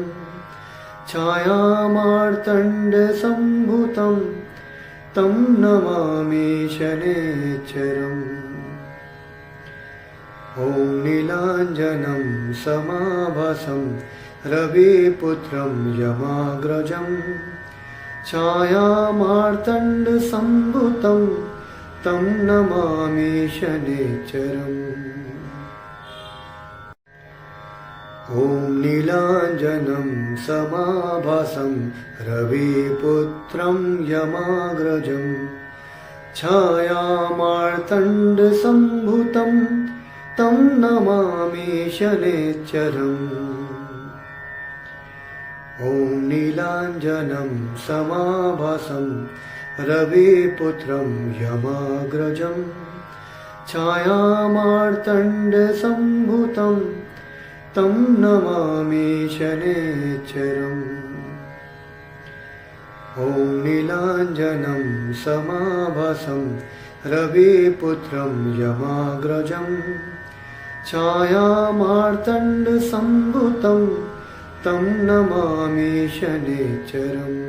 छायामार्तण्डसम्भूतं तं नमामि शनैश्चरम्। ॐ नीलाञ्जनं समाभासं रविपुत्रं यमाग्रजं छायामार्तण्डसम्भूतं तं नमामि शनैश्चरम्। ॐ नीलाञ्जनं समाभासं रविपुत्रं यमाग्रजं छायामार्तण्डसम्भूतं तं नमामि शनैश्चरम्। ॐ नीलाञ्जनं समाभासं रविपुत्रं यमाग्रजं छायामार्तण्डसम्भूतं तं नमामि शनैश्चरम्। ॐ नीलाञ्जनं समाभासं रविपुत्रं यमाग्रजं छायामार्तण्डसम्भूतं तं नमामि शनैश्चरम्।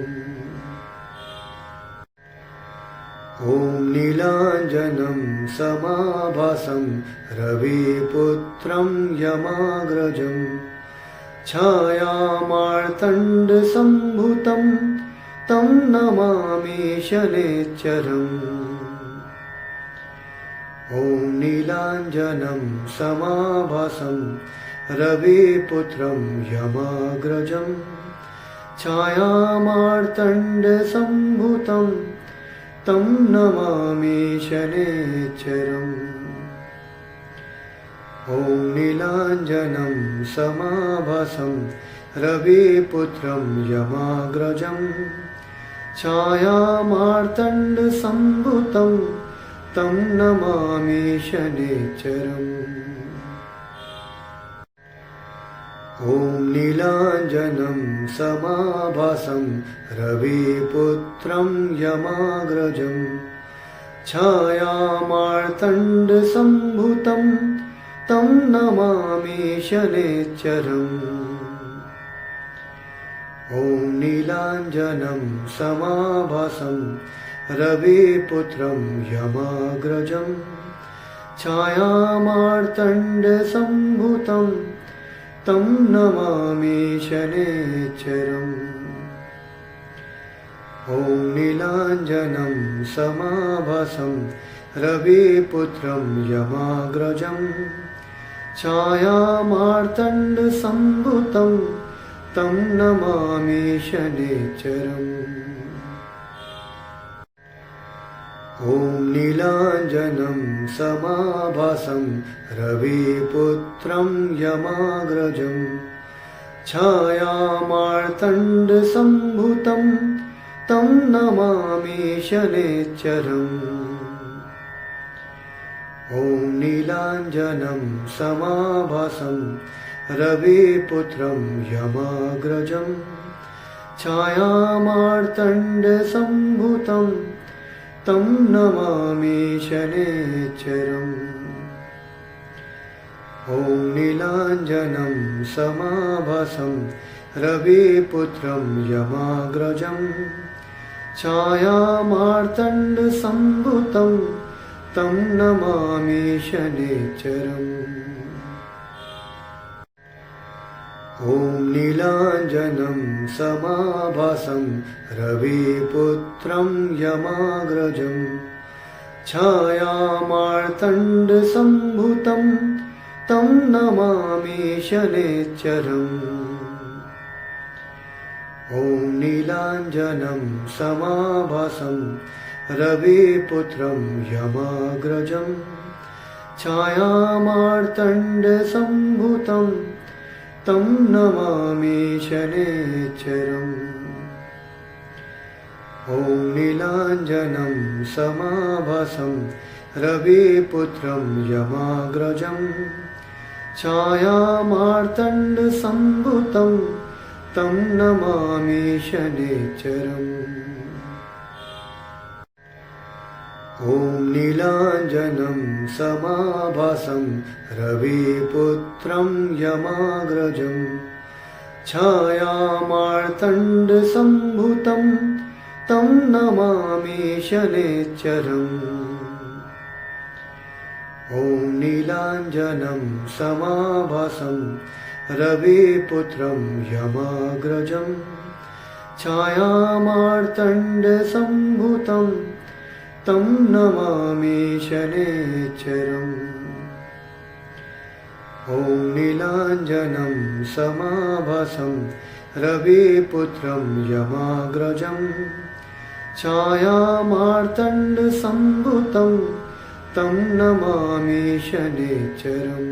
ॐ नीलाञ्जनं समाभासं रविपुत्रं यमाग्रजं छायामार्तण्डसम्भूतं तं नमामि शनैश्चरम्। ॐ नीलाञ्जनं समाभासं रविपुत्रं यमाग्रजं छायामार्तण्डसम्भूतं तं नमामि शनैश्चरम्। ॐ ॐ नीलाञ्जनं समाभासं रविपुत्रं यमाग्रजं छायामार्तण्डसम्भूतं तं नमामि शनैश्चरम्। ॐ नीलाञ्जनं समाभासं रविपुत्रं यमाग्रजं छायामार्तण्डसम्भूतं तं नमामि शनैश्चरम्। ॐ नीलाञ्जनं समाभासं रविपुत्रं यमाग्रजं छायामार्तण्डसम्भूतं तं नमामि शनैश्चरम्। ॐ नीलाञ्जनं समाभासं रविपुत्रं यमाग्रजं छायामार्तण्डसम्भूतं तं नमामि शनैश्चरम्। ॐ नीलाञ्जनं समाभासं रविपुत्रं यमाग्रजं छायामार्तण्डसम्भूतं तं नमामि शनैश्चरम्। ॐ नीलाञ्जनं समाभासं रविपुत्रं यमाग्रजं छायामार्तण्डसम्भूतं तं नमामि शनैश्चरम्। ॐ नीलाञ्जनं समाभासं रविपुत्रं यमाग्रजं छायामार्तण्डसम्भूतं तं नमामि शनैश्चरम्। ॐ नीलाञ्जनं समाभासं रविपुत्रं यमाग्रजं छायामार्तण्डसम्भूतं तं नमामि शनैश्चरम्। ॐ नीलाञ्जनं समाभासं रविपुत्रं यमाग्रजं छायामार्तण्डसम्भूतं तं नमामि शनैश्चरम्। ॐ नीलाञ्जनं समाभासं रविपुत्रं यमाग्रजं छायामार्तण्डसम्भूतं तं नमामि शनैश्चरम्। ॐ नीलाञ्जनं समाभासं रविपुत्रं यमाग्रजं छायामार्तण्डसम्भूतं तं नमामि शनैश्चरम्। ॐ नीलाञ्जनं समाभासं रविपुत्रं यमाग्रजं छायामार्तण्डसम्भूतं तं नमामि शनैश्चरम्। ॐ नीलाञ्जनं समाभासं रविपुत्रं यमाग्रजं छायामार्तण्डसम्भूतं तं नमामि शनैश्चरम्।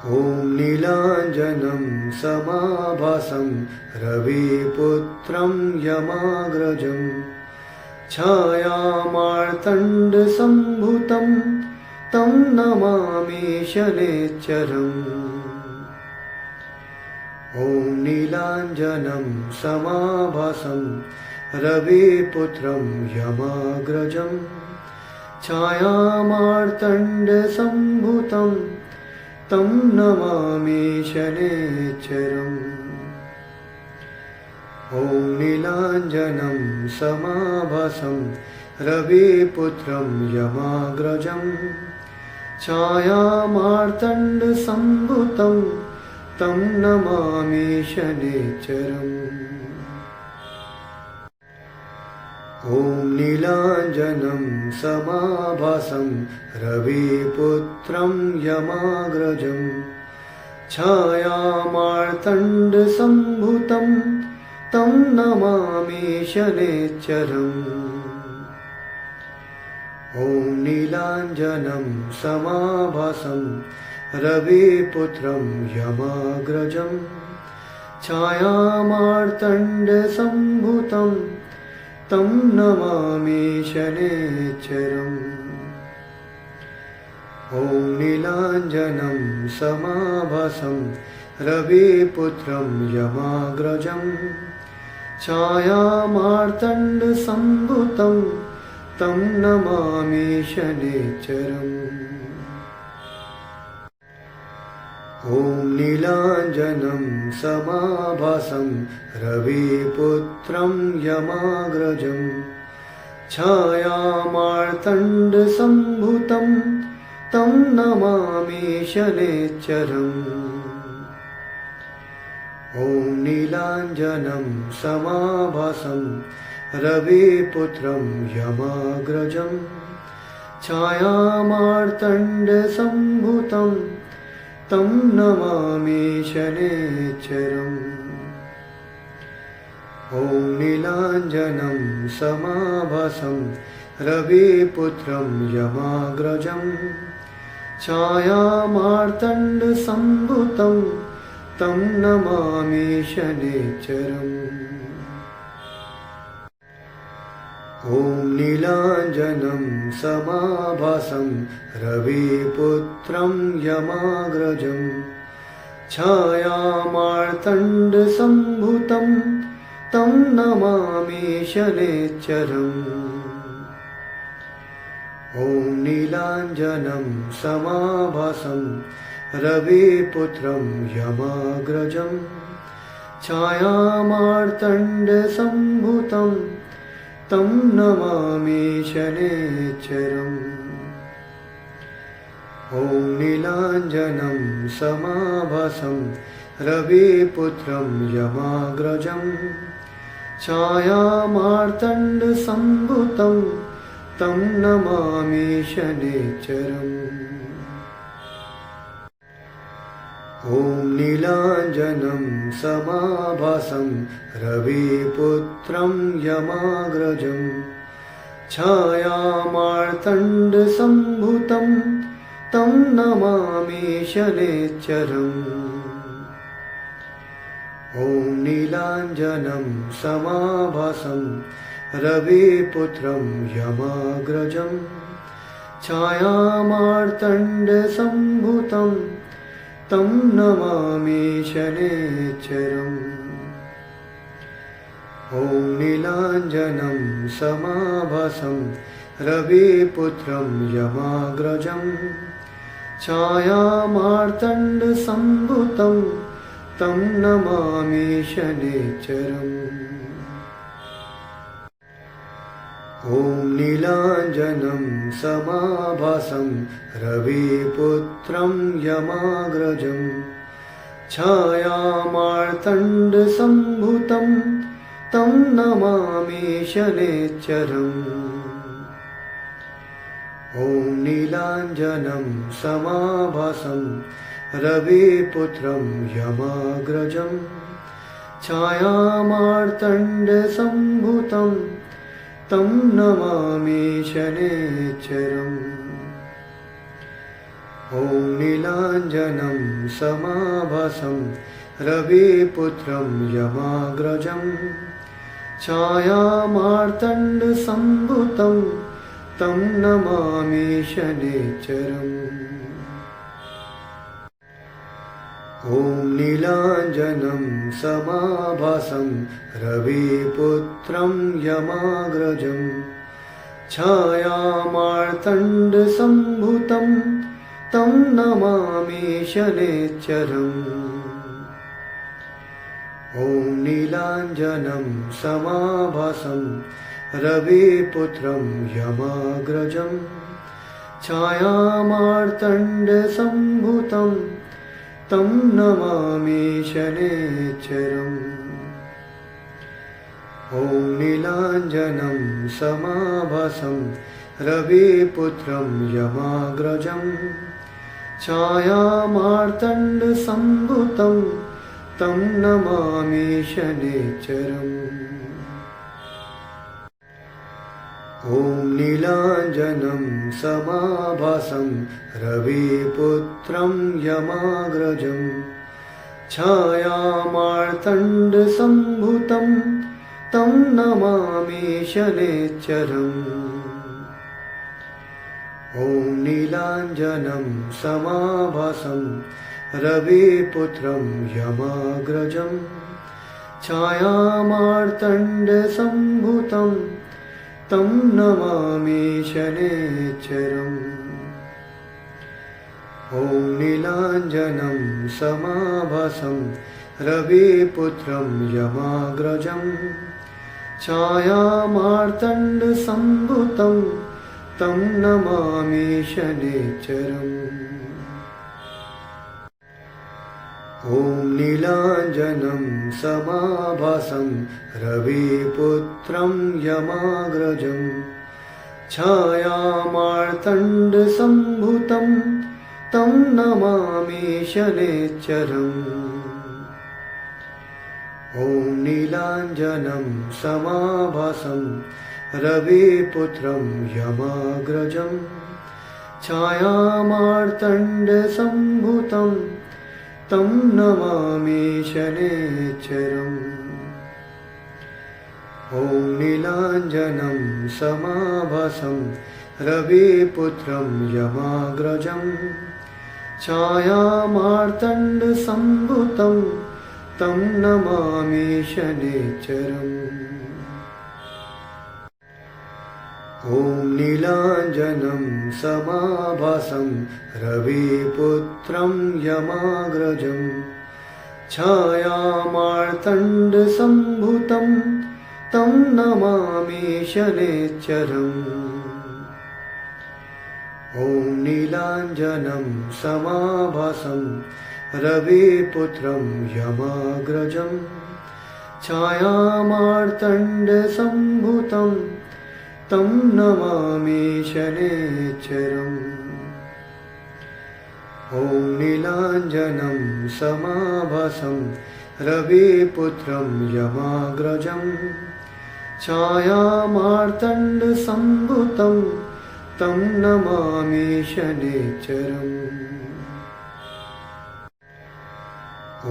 ॐ नीलाञ्जनं समाभासं रविपुत्रं यमाग्रजं छायामार्तण्डसम्भूतं तं नमामि शनैश्चरम्। ॐ नीलाञ्जनं समाभासं रविपुत्रं यमाग्रजं छायामार्तण्डसम्भूतं तं नमामि शनैश्चरम्। ॐ नीलाञ्जनं समाभासं रविपुत्रं यमाग्रजं छायामार्तण्डसम्भूतं तं नमामि शनैश्चरम्। ॐ नीलाञ्जनं समाभासं रविपुत्रं यमाग्रजं छायामार्तण्डसम्भूतं तं नमामि शनैश्चरम्। ॐ ॐ नीलाञ्जनं समाभासं रविपुत्रं यमाग्रजं छायामार्तण्डसम्भूतं तं नमामि शनैश्चरम् ॐ नीलाञ्जनं समाभासं रविपुत्रं यमाग्रजं छायामार्तण्डसम्भूतं तं नमामि शनैश्चरम् ॐ नीलाञ्जनं समाभासं रविपुत्रं यमाग्रजं छायामार्तण्डसम्भूतं तं नमामि शनैश्चरम् ॐ नीलाञ्जनं समाभासं रविपुत्रं यमाग्रजं छायामार्तण्डसम्भूतं तं नमामि शनैश्चरम् ॐ नीलाञ्जनं समाभासं रविपुत्रं यमाग्रजं छायामार्तण्डसम्भूतं तं नमामि शनैश्चरम् ॐ नीलाञ्जनं समाभासं रविपुत्रं यमाग्रजं छायामार्तण्डसम्भूतं तं नमामि शनैश्चरम् ॐ नीलाञ्जनं समाभासं रविपुत्रं यमाग्रजं छायामार्तण्डसम्भूतं तं नमामि शनैश्चरम् ॐ नीलाञ्जनं समाभासं रविपुत्रं यमाग्रजं छायामार्तण्डसम्भूतं तं नमामि शनैश्चरम् ॐ नीलाञ्जनं समाभासं रविपुत्रं यमाग्रजं छायामार्तण्डसम्भूतं तं नमामि शनैश्चरम् ॐ नीलाञ्जनं समाभासं रविपुत्रं यमाग्रजं छायामार्तण्डसम्भूतं तं नमामि शनैश्चरम् ॐ नीलाञ्जनं समाभासं रविपुत्रं यमाग्रजं छायामार्तण्डसम्भूतं तं नमामि शनैश्चरम् ॐ नीलाञ्जनं समाभासं रविपुत्रं यमाग्रजं छायामार्तण्डसम्भूतं तं नमामि शनैश्चरम् ॐ नीलाञ्जनं समाभासं रविपुत्रं यमाग्रजं छायामार्तण्डसम्भूतं तं नमामि शनैश्चरम् ॐ नीलाञ्जनं समाभासं रविपुत्रं यमाग्रजं छायामार्तण्डसम्भूतं तं नमामि शनैश्चरम् ॐ नीलाञ्जनं समाभासं रविपुत्रं यमाग्रजं छायामार्तण्डसम्भूतं तं नमामि शनैश्चरम् ॐ नीलाञ्जनं समाभासं रविपुत्रं यमाग्रजं छायामार्तण्डसम्भूतं तं नमामि शनैश्चरम् ॐ नीलाञ्जनं समाभासं रविपुत्रं यमाग्रजं छायामार्तण्डसम्भूतं तं नमामि शनैश्चरम् ॐ ॐ नीलाञ्जनं समाभासं रविपुत्रं यमाग्रजं छायामार्तण्डसम्भूतं तं नमामि शनैश्चरम्। ॐ नीलाञ्जनं समाभासं रविपुत्रं यमाग्रजं छायामार्तण्डसम्भूतं तं नमामि शनैश्चरम्। ॐ नीलाञ्जनं समाभासं रविपुत्रं यमाग्रजं छायामार्तण्डसम्भूतं तं नमामि शनैश्चरम्। ॐ नीलाञ्जनं समाभासं रविपुत्रं यमाग्रजं छायामार्तण्डसम्भूतं तं नमामि शनैश्चरम्। ॐ नीलाञ्जनं समाभासं रविपुत्रं यमाग्रजं छायामार्तण्डसम्भूतं तं नमामि शनैश्चरम्। ॐ नीलाञ्जनं समाभासं रविपुत्रं यमाग्रजं छायामार्तण्डसम्भूतं तं नमामि शनैश्चरम्। ॐ नीलाञ्जनं समाभासं रविपुत्रं यमाग्रजं छायामार्तण्डसम्भूतं तं नमामि शनैश्चरम्। ॐ नीलाञ्जनं समाभासं रविपुत्रं यमाग्रजं छायामार्तण्डसम्भूतं तं नमामि शनैश्चरम्। ॐ नीलाञ्जनं समाभासं रविपुत्रं यमाग्रजं छायामार्तण्डसम्भूतं तं नमामि शनैश्चरम्।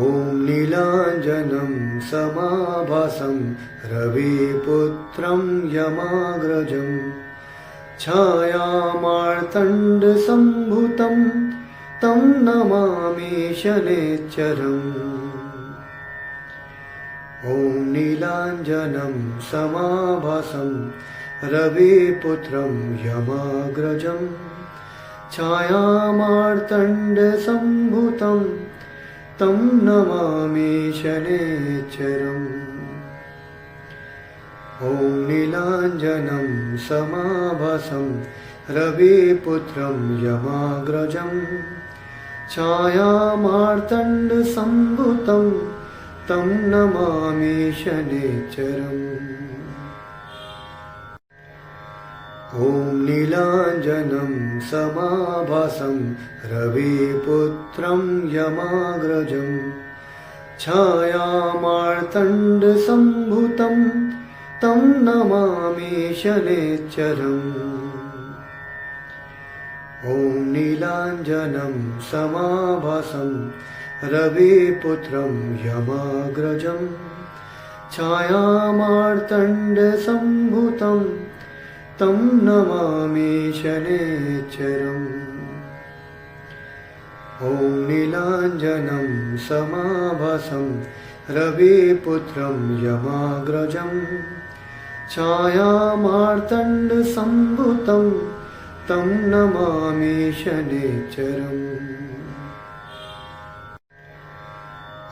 ॐ नीलाञ्जनं समाभासं रविपुत्रं यमाग्रजं छायामार्तण्डसम्भूतं तं नमामि शनैश्चरम्। ॐ नीलाञ्जनं समाभासं रविपुत्रं यमाग्रजं छायामार्तण्डसम्भूतं तं नमामि शनैश्चरम्। ॐ नीलाञ्जनं समाभासं रविपुत्रं यमाग्रजं छायामार्तण्डसम्भूतं तं नमामि शनैश्चरम्। ॐ नीलाञ्जनं समाभासं रविपुत्रं यमाग्रजं छायामार्तण्डसम्भूतं तं नमामि शनैश्चरम्। ॐ नीलाञ्जनं समाभासं रविपुत्रं यमाग्रजं छायामार्तण्डसम्भूतं तं नमामि शनैश्चरम्। ॐ नीलाञ्जनं समाभासं रविपुत्रं यमाग्रजं छायामार्तण्डसम्भूतं तं नमामि शनैश्चरम्।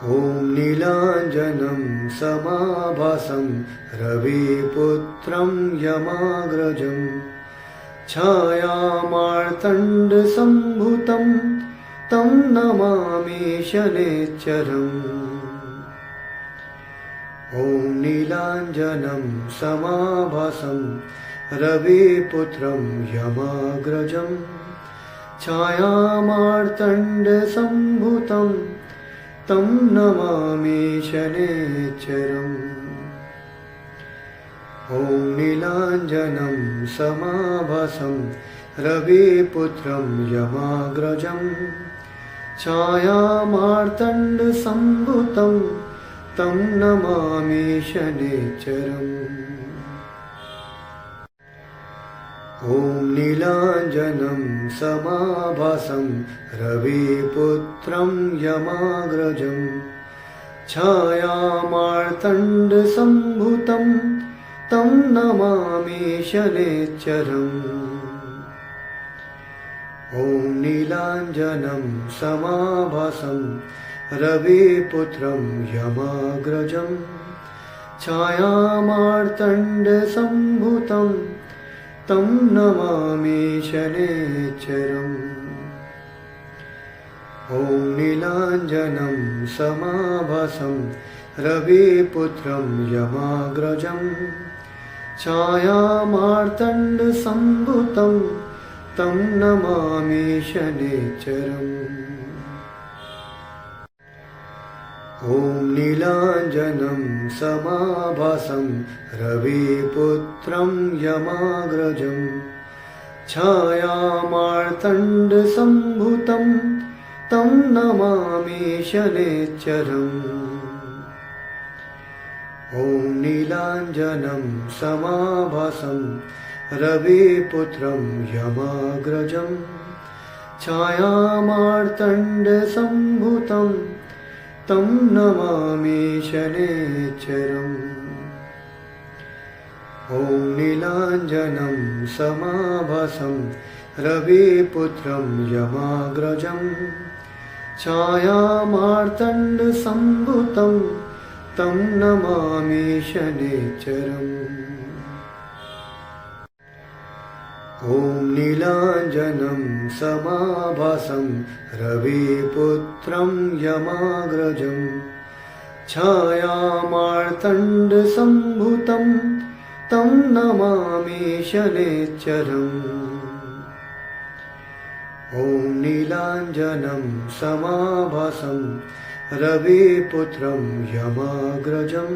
ॐ नीलाञ्जनं समाभासं रविपुत्रं यमाग्रजं छायामार्तण्डसम्भूतं तं नमामि शनैश्चरम्। ॐ नीलाञ्जनं समाभासं रविपुत्रं यमाग्रजं छायामार्तण्डसम्भूतं तं नमामि शनैश्चरम्। ॐ ॐ नीलाञ्जनं समाभासं रविपुत्रं यमाग्रजं छायामार्तण्डसम्भूतं तं नमामि शनैश्चरम्। ॐ नीलाञ्जनं समाभासं रविपुत्रं यमाग्रजं छायामार्तण्डसम्भूतं तं नमामि शनैश्चरम्। ॐ नीलाञ्जनं समाभासं रविपुत्रं यमाग्रजं छायामार्तण्डसम्भूतं तं नमामि शनैश्चरम्। ॐ नीलाञ्जनं समाभासं रविपुत्रं यमाग्रजं छायामार्तण्डसम्भूतं तं नमामि शनैश्चरम्। ॐ नीलाञ्जनं समाभासं रविपुत्रं यमाग्रजं छायामार्तण्डसम्भूतं तं नमामि शनैश्चरम्। ॐ नीलाञ्जनं समाभासं रविपुत्रं यमाग्रजं छायामार्तण्डसम्भूतं तं नमामि शनैश्चरम्। ॐ नीलाञ्जनं समाभासं रविपुत्रं यमाग्रजं छायामार्तण्डसम्भूतं तं नमामि शनैश्चरम्। ॐ नीलाञ्जनं समाभासं रविपुत्रं यमाग्रजं छायामार्तण्डसम्भूतं तं नमामि शनैश्चरम्। ॐ नीलाञ्जनं समाभासं रविपुत्रं यमाग्रजं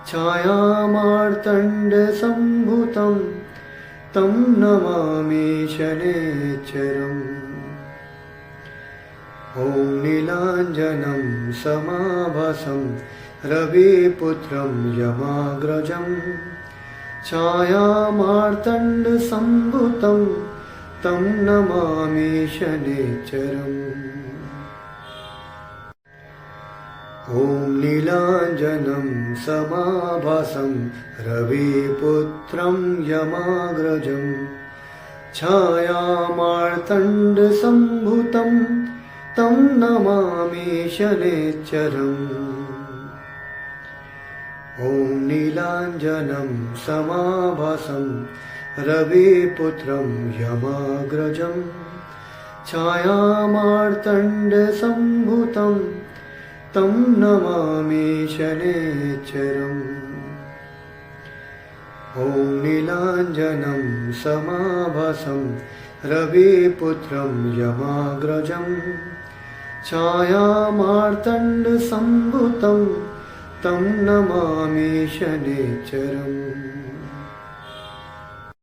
छायामार्तण्डसम्भूतं तं नमामि शनैश्चरम्। ॐ नीलाञ्जनं समाभासं रविपुत्रं यमाग्रजं छायामार्तण्डसम्भूतं तं नमामि शनैश्चरम्। ॐ नीलाञ्जनं समाभासं रविपुत्रं यमाग्रजं छायामार्तण्डसम्भूतं तं नमामि शनैश्चरम्। ॐ नीलाञ्जनं समाभासं रविपुत्रं यमाग्रजं छायामार्तण्डसम्भूतं तं नमामि शनैश्चरम्। ॐ नीलाञ्जनं समाभासं रविपुत्रं यमाग्रजं छायामार्तण्डसम्भूतं तं नमामि शनैश्चरम्।